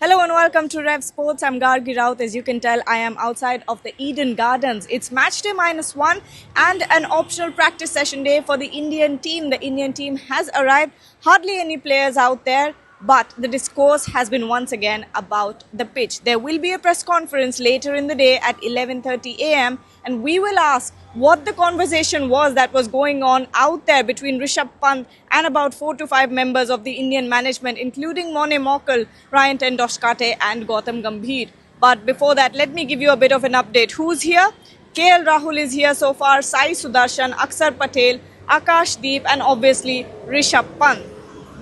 Hello and welcome to Rev Sports. I'm Gargi Raut. As you can tell, I am outside of the Eden Gardens. It's match day -1 and an optional practice session day for the Indian team. The Indian team has arrived. Hardly any players out there, but the discourse has been once again about the pitch. There will be a press conference later in the day at 11:30 a.m. and we will ask what the conversation was that was going on out there between Rishabh Pant and about 4 to 5 members of the Indian management, including Mone Mokal, Ryan ten Doschkate and Gautam Gambhir. But before that, let me give you a bit of an update. Who's here? KL Rahul is here so far, Sai Sudarshan, Akshar Patel, Akash Deep and obviously Rishabh Pant.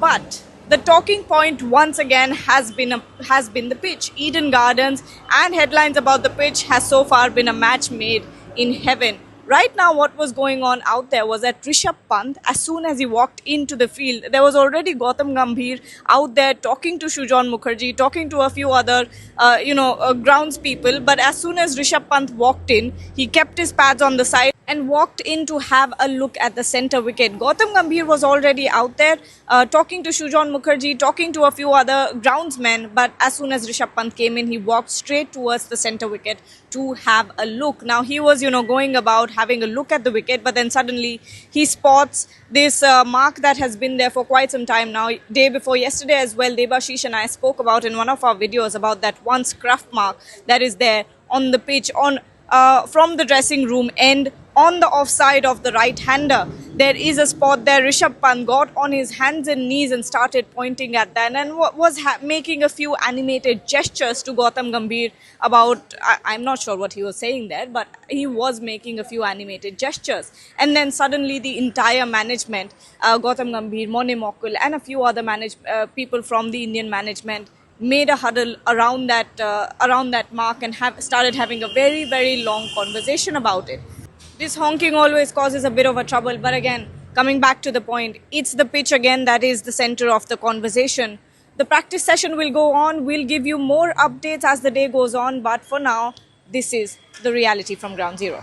But the talking point once again has been the pitch. Eden Gardens and headlines about the pitch has so far been a match made in heaven. Right now, what was going on out there was that Rishabh Pant, as soon as he walked into the field, there was already Gautam Gambhir out there talking to Sujan Mukherjee, talking to a few other, grounds people. But as soon as Rishabh Pant walked in, he kept his pads on the side and walked in to have a look at the centre wicket. Gautam Gambhir was already out there talking to Sujan Mukherjee, talking to a few other groundsmen. But as soon as Rishabh Pant came in, he walked straight towards the centre wicket to have a look. Now, he was, going about having a look at the wicket, but then suddenly he spots this mark that has been there for quite some time now. Day before yesterday as well, Debashish and I spoke about in one of our videos about that one scruff mark that is there on the pitch from the dressing room end on the offside of the right-hander. There is a spot there. Rishabh Pant got on his hands and knees and started pointing at that and was making a few animated gestures to Gautam Gambhir about, I'm not sure what he was saying there, but he was making a few animated gestures. And then suddenly the entire management, Gautam Gambhir, Mone Mokal and a few other people from the Indian management made a huddle around that mark and started having a very, very long conversation about it. This honking always causes a bit of a trouble, but again, coming back to the point, it's the pitch again that is the center of the conversation. The practice session will go on. We'll give you more updates as the day goes on, but for now, this is the reality from Ground Zero.